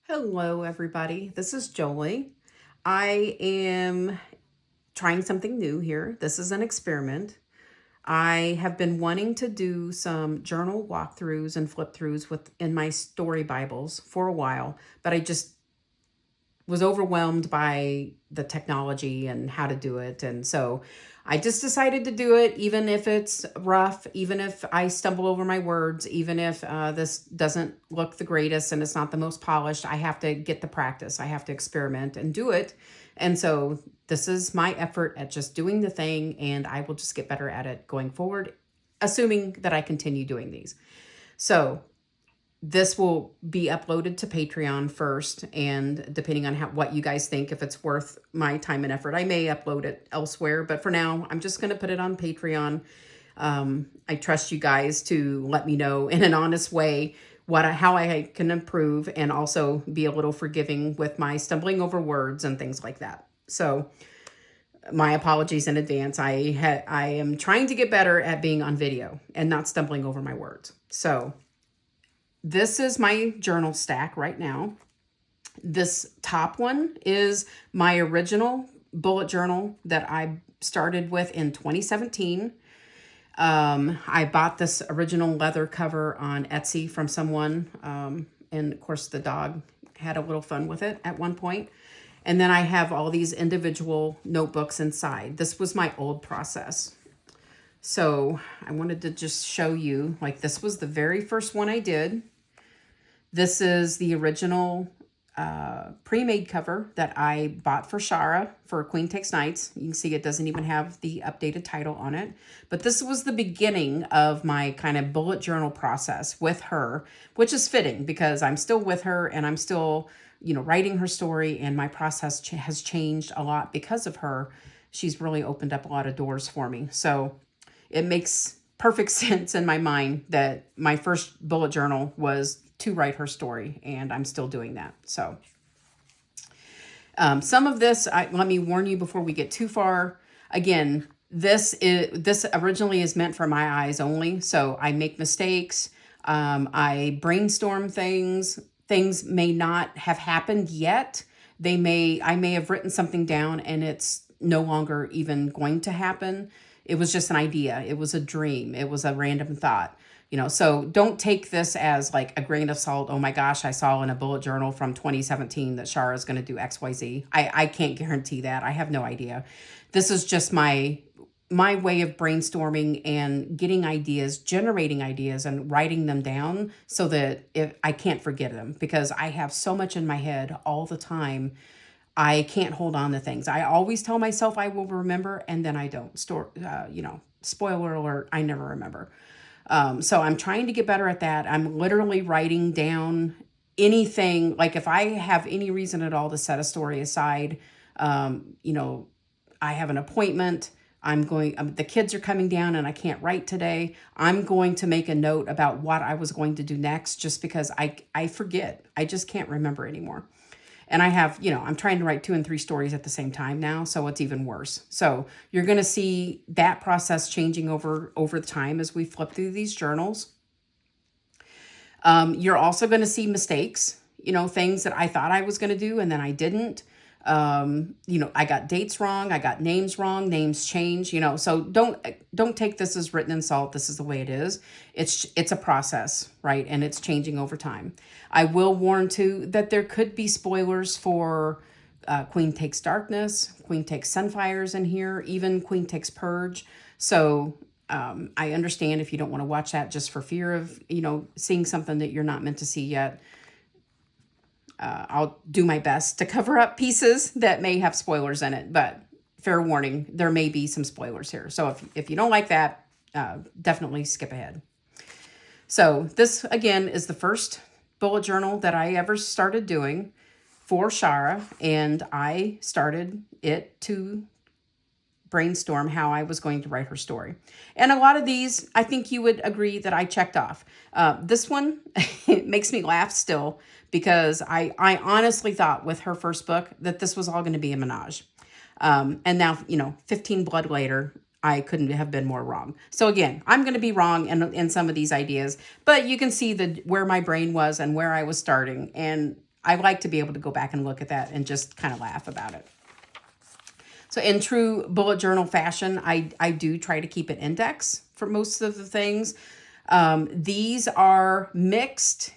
Hello, everybody. This is Jolie. I am trying something new here. This is an experiment. I have been wanting to do some journal walkthroughs and flip throughs in my story Bibles for a while, but I just was overwhelmed by the technology and how to do it. And so I just decided to do it, even if it's rough, even if I stumble over my words, even if this doesn't look the greatest and it's not the most polished. I have to get the practice. I have to experiment and do it. And so this is my effort at just doing the thing, and I will just get better at it going forward, assuming that I continue doing these. So this will be uploaded to Patreon first, and depending on what you guys think, if it's worth my time and effort, I may upload it elsewhere. But for now, I'm just going to put it on Patreon. I trust you guys to let me know in an honest way how I can improve, and also be a little forgiving with my stumbling over words and things like that. So my apologies in advance. I am trying to get better at being on video and not stumbling over my words. So this is my journal stack right now. This top one is my original bullet journal that I started with in 2017. I bought this original leather cover on Etsy from someone. And of course the dog had a little fun with it at one point. And then I have all these individual notebooks inside. This was my old process. So I wanted to just show you, like, this was the very first one I did. This is the original pre-made cover that I bought for Shara for Queen Takes Nights. You can see it doesn't even have the updated title on it. But this was the beginning of my kind of bullet journal process with her, which is fitting because I'm still with her and I'm still, writing her story, and my process has changed a lot because of her. She's really opened up a lot of doors for me. So it makes perfect sense in my mind that my first bullet journal was to write her story, and I'm still doing that. So some of this, let me warn you before we get too far. Again, this originally is meant for my eyes only. So I make mistakes. I brainstorm things. Things may not have happened yet. I may have written something down and it's no longer even going to happen. It was just an idea. It was a dream. It was a random thought. So don't take this as like a grain of salt. Oh my gosh, I saw in a bullet journal from 2017 that Shara is going to do XYZ. I can't guarantee that. I have no idea. This is just my way of brainstorming and getting ideas, generating ideas and writing them down so that I can't forget them, because I have so much in my head all the time. I can't hold on to things. I always tell myself I will remember, and then I don't. Spoiler alert, I never remember. So I'm trying to get better at that. I'm literally writing down anything. Like if I have any reason at all to set a story aside, I have an appointment. The kids are coming down and I can't write today. I'm going to make a note about what I was going to do next, just because I forget. I just can't remember anymore. And I have, I'm trying to write 2 and 3 stories at the same time now, so it's even worse. So you're going to see that process changing over time as we flip through these journals. You're also going to see mistakes, things that I thought I was going to do and then I didn't. I got dates wrong. I got names wrong. Names change, so don't take this as written in salt. This is the way it is. It's a process, right? And it's changing over time. I will warn too that there could be spoilers for Queen Takes Darkness, Queen Takes Sunfires in here, even Queen Takes Purge. So I understand if you don't want to watch that just for fear of, seeing something that you're not meant to see yet. I'll do my best to cover up pieces that may have spoilers in it, but fair warning, there may be some spoilers here. So if you don't like that, definitely skip ahead. So this, again, is the first bullet journal that I ever started doing for Shara, and I started it to brainstorm how I was going to write her story. And a lot of these, I think you would agree that I checked off. This one, it makes me laugh still, because I honestly thought with her first book that this was all going to be a menage. And now, 15 blood later, I couldn't have been more wrong. So again, I'm going to be wrong in some of these ideas, but you can see where my brain was and where I was starting. And I like to be able to go back and look at that and just kind of laugh about it. So in true bullet journal fashion, I do try to keep an index for most of the things. These are mixed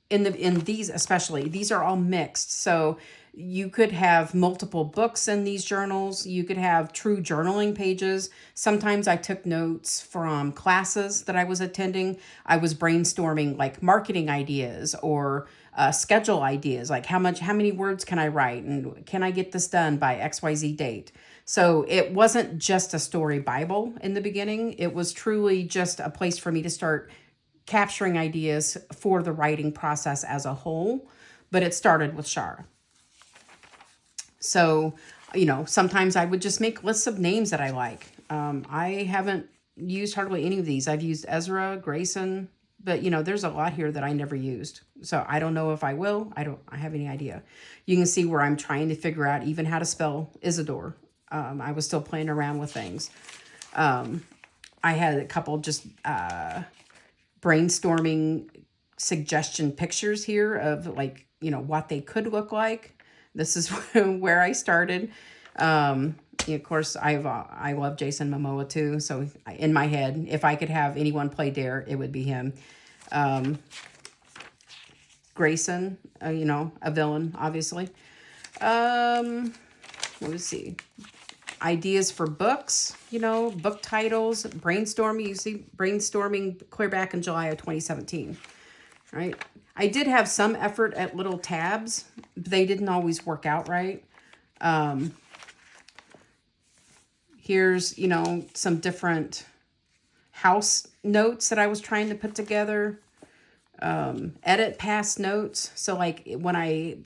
in these, especially these are all mixed. So you could have multiple books in these journals. You could have true journaling pages. Sometimes I took notes from classes that I was attending. I was brainstorming like marketing ideas or schedule ideas, like how many words can I write, and can I get this done by XYZ date. So it wasn't just a story Bible in the beginning. It was truly just a place for me to start capturing ideas for the writing process as a whole. But it started with Shar. So, sometimes I would just make lists of names that I like. I haven't used hardly any of these. I've used Ezra, Grayson, but there's a lot here that I never used. So I don't know if I will. I have any idea. You can see where I'm trying to figure out even how to spell Isidore. I was still playing around with things. I had a couple just brainstorming suggestion pictures here of what they could look like. This is where I started. Of course, I love Jason Momoa too. So in my head, if I could have anyone play Dare, it would be him. Grayson, a villain, obviously. Let's see. Ideas for books, book titles, brainstorming. You see brainstorming clear back in July of 2017, right? I did have some effort at little tabs, but they didn't always work out right. Here's, some different house notes that I was trying to put together. Edit past notes. So like when I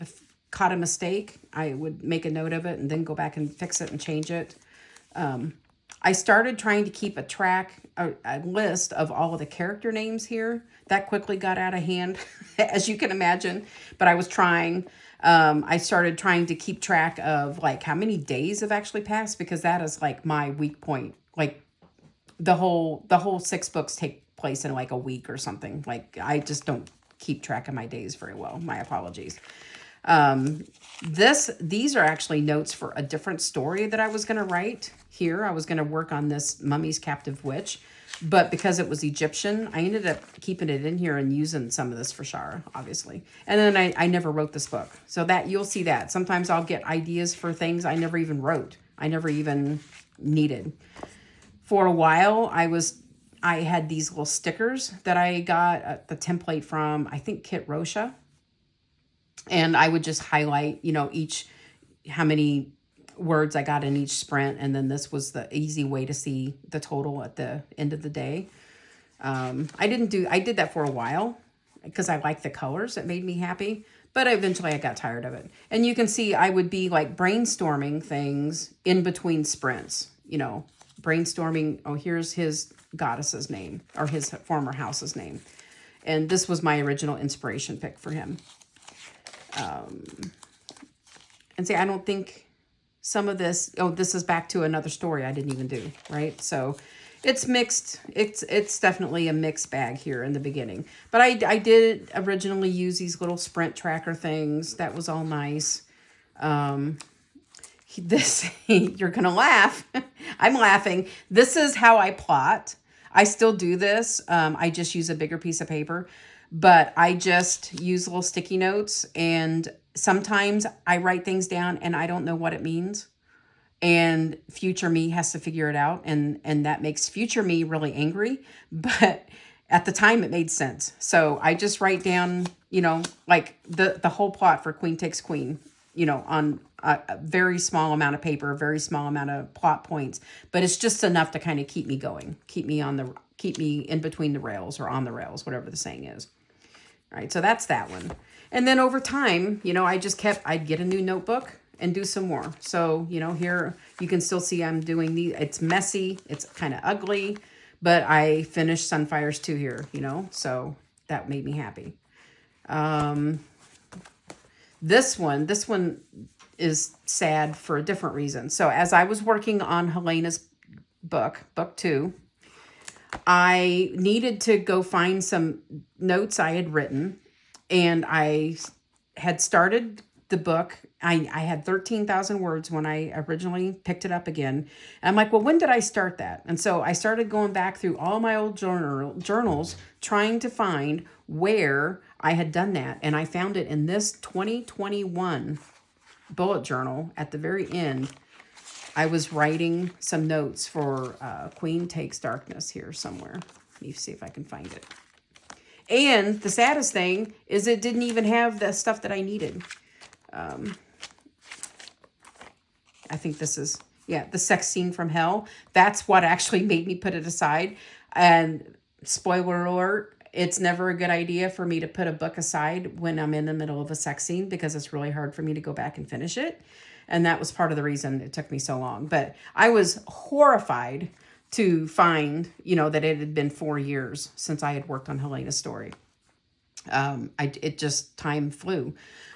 caught a mistake, I would make a note of it and then go back and fix it and change it. I started trying to keep a list of all of the character names here. That quickly got out of hand, as you can imagine. But I was trying. I started trying to keep track of like how many days have actually passed, because that is like my weak point. Like the whole 6 books take place in like a week or something. Like I just don't keep track of my days very well. My apologies. These are actually notes for a different story that I was going to write here. I was going to work on this Mummy's Captive Witch, but because it was Egyptian, I ended up keeping it in here and using some of this for Shar, obviously. And then I never wrote this book. So that you'll see that. Sometimes I'll get ideas for things I never even wrote. I never even needed. For a while, I had these little stickers that I got the template from, I think, Kit Rocha. And I would just highlight, how many words I got in each sprint. And then this was the easy way to see the total at the end of the day. I did that for a while because I like the colors. It made me happy. But eventually I got tired of it. And you can see I would be like brainstorming things in between sprints, brainstorming. Oh, here's his goddess's name, or his former house's name. And this was my original inspiration pick for him. And see, I don't think some of this, this is back to another story I didn't even do, right? So it's mixed. It's definitely a mixed bag here in the beginning. But I did originally use these little sprint tracker things. That was all nice. You're going to laugh. I'm laughing. This is how I plot. I still do this. I just use a bigger piece of paper. But I just use little sticky notes, and sometimes I write things down and I don't know what it means. And future me has to figure it out. And that makes future me really angry. But at the time it made sense. So I just write down, like the whole plot for Queen Takes Queen, on a very small amount of paper, a very small amount of plot points. But it's just enough to kind of keep me going, keep me in between the rails, or on the rails, whatever the saying is. All right, so that's that one. And then over time, I'd get a new notebook and do some more. So, here you can still see I'm doing these. It's messy. It's kind of ugly, but I finished Sunfires 2 here, so that made me happy. This one is sad for a different reason. So as I was working on Helena's book 2, I needed to go find some notes I had written, and I had started the book. I had 13,000 words when I originally picked it up again. And I'm like, well, when did I start that? And so I started going back through all my old journals, trying to find where I had done that. And I found it in this 2021 bullet journal at the very end. I was writing some notes for Queen Takes Darkness here somewhere. Let me see if I can find it. And the saddest thing is it didn't even have the stuff that I needed. I think this is, yeah, the sex scene from hell. That's what actually made me put it aside. And spoiler alert, it's never a good idea for me to put a book aside when I'm in the middle of a sex scene because it's really hard for me to go back and finish it. And that was part of the reason it took me so long. But I was horrified to find, that it had been 4 years since I had worked on Helena's story. It just, time flew,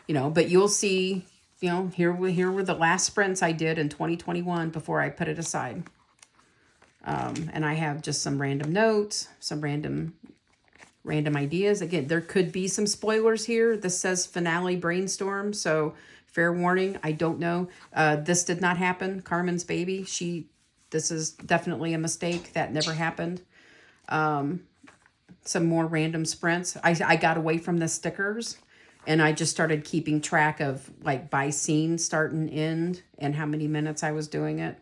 but you'll see, here were the last sprints I did in 2021 before I put it aside. And I have just some random notes, some random ideas. Again, there could be some spoilers here. This says finale brainstorm. So fair warning. I don't know. This did not happen. Carmen's baby. This is definitely a mistake. That never happened. Some more random sprints. I got away from the stickers and I just started keeping track of like by scene, start and end, and how many minutes I was doing it.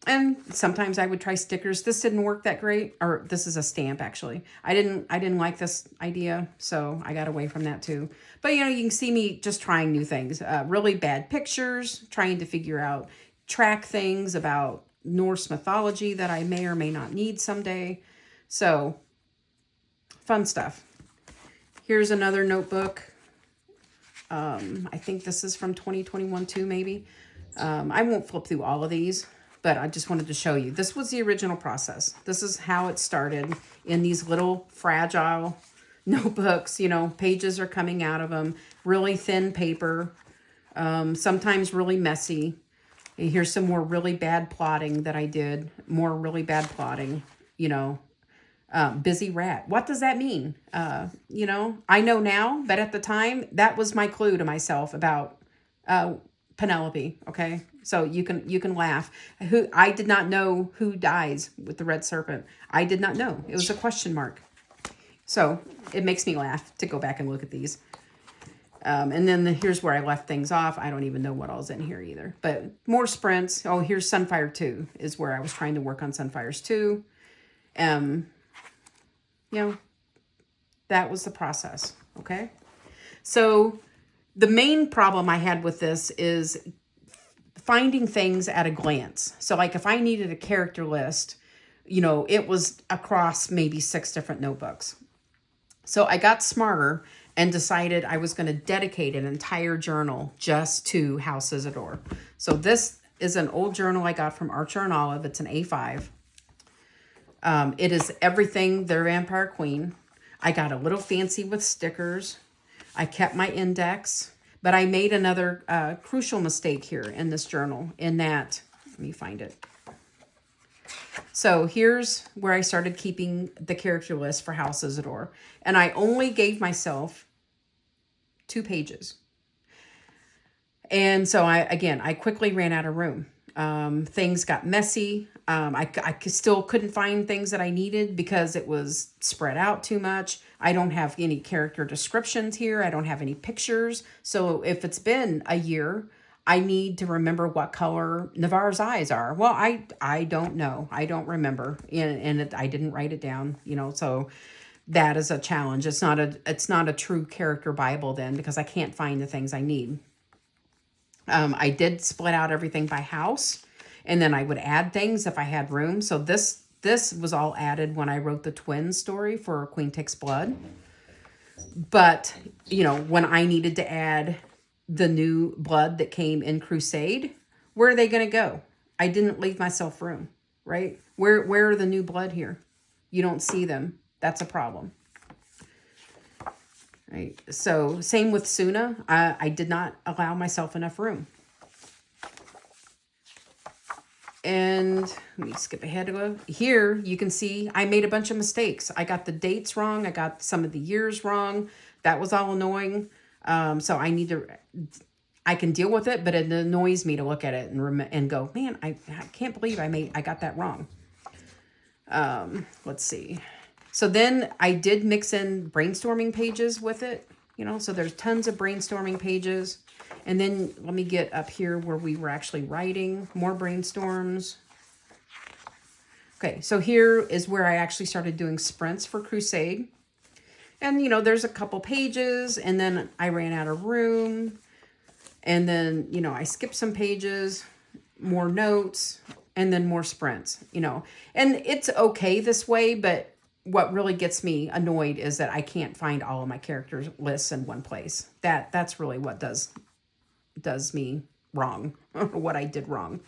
And sometimes I would try stickers. This didn't work that great. Or this is a stamp actually. I didn't like this idea, so I got away from that too. But you can see me just trying new things. Really bad pictures, trying to figure out, track things about Norse mythology that I may or may not need someday. So, fun stuff. Here's another notebook. I think this is from 2021 too, maybe. I won't flip through all of these, but I just wanted to show you. This was the original process. This is how it started in these little fragile notebooks. Pages are coming out of them. Really thin paper. Sometimes really messy. And here's some more really bad plotting that I did. More really bad plotting, busy rat. What does that mean? I know now, but at the time, that was my clue to myself about Penelope. Okay, so you can laugh. I did not know who dies with the red serpent. I did not know. It was a question mark. So it makes me laugh to go back and look at these. And then here's where I left things off. I don't even know what all's in here either. But more sprints. Oh, here's Sunfire 2 is where I was trying to work on Sunfires 2. That was the process. Okay. So the main problem I had with this is finding things at a glance. So like if I needed a character list, it was across maybe 6 different notebooks. So I got smarter and decided I was going to dedicate an entire journal just to House Isidore. So this is an old journal I got from Archer and Olive. It's an A5. It is everything their Vampire Queen. I got a little fancy with stickers. I kept my index, but I made another crucial mistake here in this journal in that, let me find it. So here's where I started keeping the character list for House Isidore. And I only gave myself 2 pages. And so I quickly ran out of room. Things got messy. I still couldn't find things that I needed because it was spread out too much. I don't have any character descriptions here. I don't have any pictures. So if it's been a year, I need to remember what color Navarre's eyes are. Well, I don't know. I don't remember. And I didn't write it down, so that is a challenge. It's not a true character Bible then because I can't find the things I need. I did split out everything by house, and then I would add things if I had room. So this was all added when I wrote the twin story for Queen Takes Blood. But, when I needed to add the new blood that came in Crusade, where are they going to go? I didn't leave myself room, right? Where are the new blood here? You don't see them. That's a problem. Right. So same with Suna. I did not allow myself enough room. And let me skip ahead to go. Here you can see I made a bunch of mistakes. I got the dates wrong. I got some of the years wrong. That was all annoying. So I can deal with it, but it annoys me to look at it and go, man, I can't believe I got that wrong. Let's see. So then I did mix in brainstorming pages with it, so there's tons of brainstorming pages. And then let me get up here where we were actually writing more brainstorms. Okay, so here is where I actually started doing sprints for Crusade. And, there's a couple pages, and then I ran out of room. And then, I skipped some pages, more notes, and then more sprints, And it's okay this way, but what really gets me annoyed is that I can't find all of my characters lists in one place. That's really what does me wrong, or what I did wrong.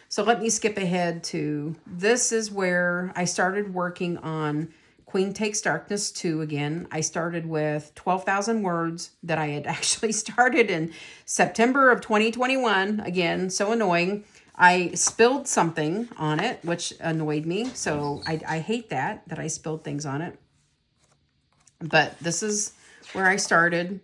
So let me skip ahead to, this is where I started working on Queen Takes Darkness 2 again. I started with 12,000 words that I had actually started in September of 2021. Again, so annoying. I spilled something on it, which annoyed me. So I hate that I spilled things on it. But this is where I started.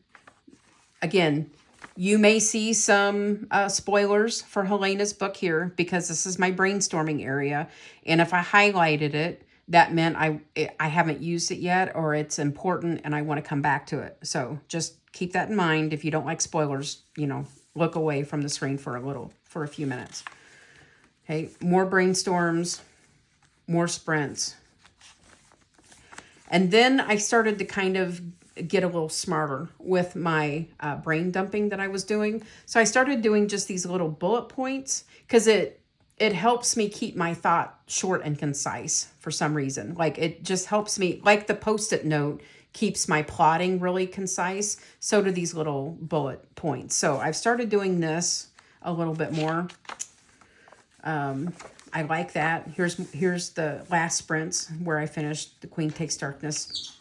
Again, you may see some spoilers for Helena's book here because this is my brainstorming area. And if I highlighted it, that meant I haven't used it yet, or it's important and I want to come back to it. So just keep that in mind. If you don't like spoilers, look away from the screen for a few minutes. Okay, more brainstorms, more sprints. And then I started to kind of get a little smarter with my brain dumping that I was doing. So I started doing just these little bullet points because it helps me keep my thought short and concise for some reason. Like it just helps me, like the Post-it note keeps my plotting really concise. So do these little bullet points. So I've started doing this a little bit more. I like that. Here's the last sprints where I finished the Queen Takes Darkness.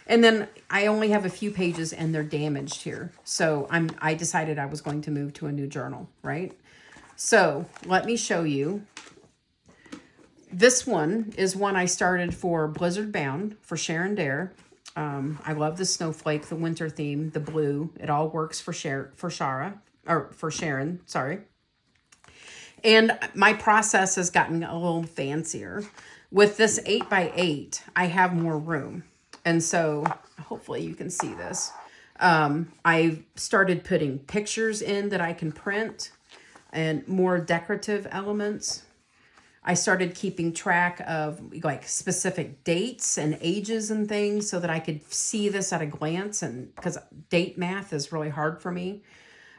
And then I only have a few pages and they're damaged here. So I decided I was going to move to a new journal, right? So let me show you. This one is one I started for Blizzard Bound for Sharon Dare. I love the snowflake, the winter theme, the blue. It all works for Sharon, sorry. And my process has gotten a little fancier. With this 8x8, I have more room. And so hopefully you can see this. I started putting pictures in that I can print and more decorative elements. I started keeping track of like specific dates and ages and things so that I could see this at a glance, and because date math is really hard for me.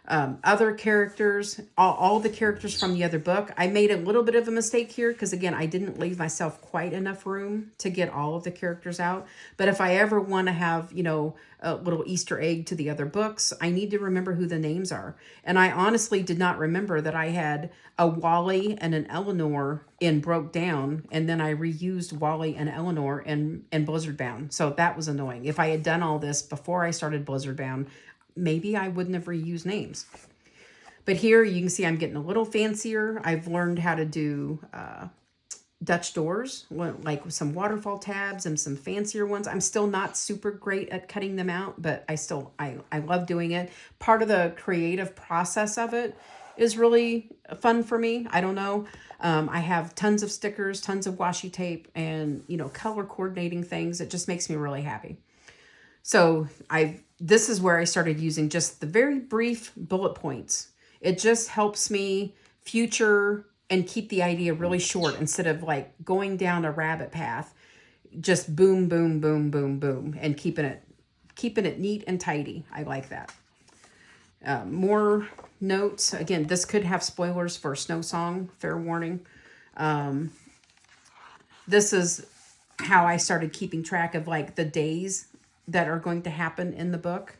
Other characters, all the characters from the other book. I made a little bit of a mistake here because, again, I didn't leave myself quite enough room to get all of the characters out. But if I ever want to have, a little Easter egg to the other books, I need to remember who the names are. And I honestly did not remember that I had a Wally and an Eleanor in Broke Down, and then I reused Wally and Eleanor in Blizzard Bound. So that was annoying. If I had done all this before I started Blizzard Bound, maybe I wouldn't have reused names. But here you can see I'm getting a little fancier. I've learned how to do Dutch doors, like with some waterfall tabs and some fancier ones. I'm still not super great at cutting them out, but I love doing it. Part of the creative process of it is really fun for me. I don't know. I have tons of stickers, tons of washi tape, and color coordinating things. It just makes me really happy. So this is where I started using just the very brief bullet points. It just helps me future and keep the idea really short instead of like going down a rabbit path. Just boom, boom, boom, boom, boom, and keeping it neat and tidy. I like that. More notes. Again, this could have spoilers for Snow Song. Fair warning. This is how I started keeping track of like the days that are going to happen in the book.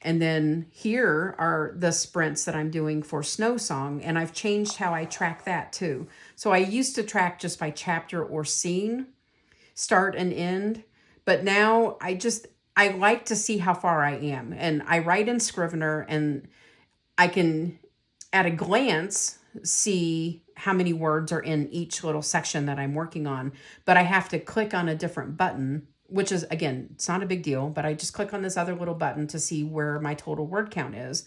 And then here are the sprints that I'm doing for Snow Song, and I've changed how I track that too. So I used to track just by chapter or scene, start and end, but now I like to see how far I am. And I write in Scrivener, and I can, at a glance, see how many words are in each little section that I'm working on, but I have to click on a different button which is, again, it's not a big deal, but I just click on this other little button to see where my total word count is.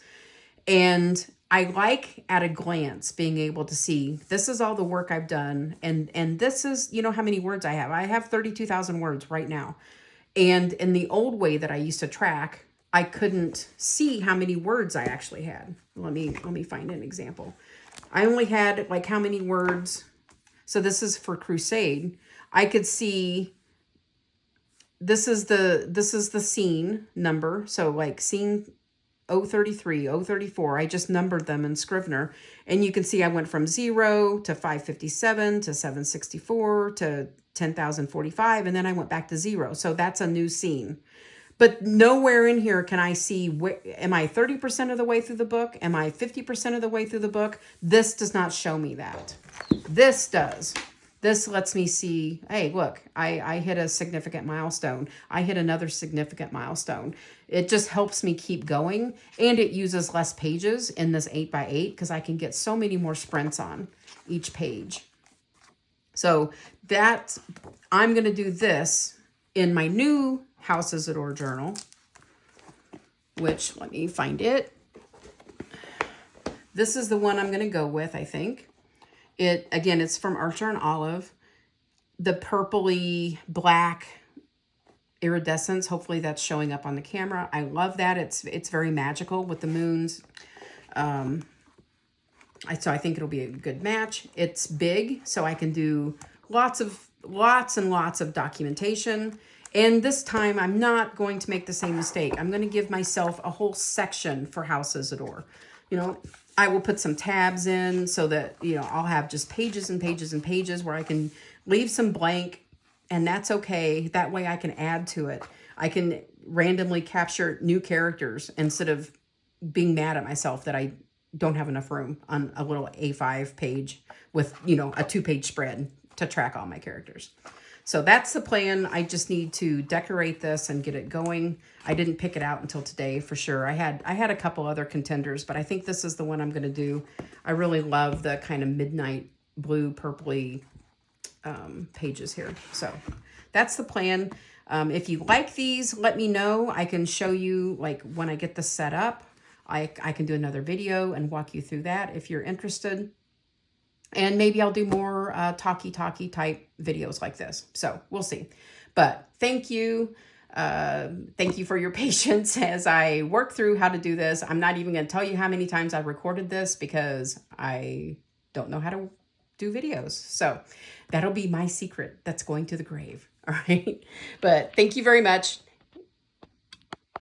And I like at a glance being able to see this is all the work I've done. And this is, you know, how many words I have. I have 32,000 words right now. And in the old way that I used to track, I couldn't see how many words I actually had. Let me find an example. I only had like how many words. So this is for Crusade. I could see this is the scene number. So like scene 033, 034, I just numbered them in Scrivener. And you can see I went from 0 to 557 to 764 to 10,045, and then I went back to 0. So that's a new scene. But nowhere in here can I see, am I 30% of the way through the book? Am I 50% of the way through the book? This does not show me that. This does. This lets me see, hey, look, I hit a significant milestone. I hit another significant milestone. It just helps me keep going, and it uses less pages in this 8x8 because I can get so many more sprints on each page. So I'm going to do this in my new House Isidore journal, which, let me find it. This is the one I'm going to go with, I think. Again, it's from Archer and Olive. The purpley black iridescence. Hopefully that's showing up on the camera. I love that. It's very magical with the moons. So I think it'll be a good match. It's big, so I can do lots and lots of documentation. And this time I'm not going to make the same mistake. I'm going to give myself a whole section for House Isidore. You know, I will put some tabs in so that, you know, I'll have just pages and pages and pages where I can leave some blank, and that's okay. That way I can add to it. I can randomly capture new characters instead of being mad at myself that I don't have enough room on a little A5 page with, you know, a 2-page spread to track all my characters. So that's the plan. I just need to decorate this and get it going. I didn't pick it out until today for sure. I had a couple other contenders, but I think this is the one I'm going to do. I really love the kind of midnight blue, purpley pages here. So that's the plan. If you like these, let me know. I can show you, like, when I get this set up. I can do another video and walk you through that if you're interested. And maybe I'll do more talky type videos like this. So we'll see. But thank you. Thank you for your patience as I work through how to do this. I'm not even going to tell you how many times I've recorded this because I don't know how to do videos. So that'll be my secret that's going to the grave. All right. But thank you very much.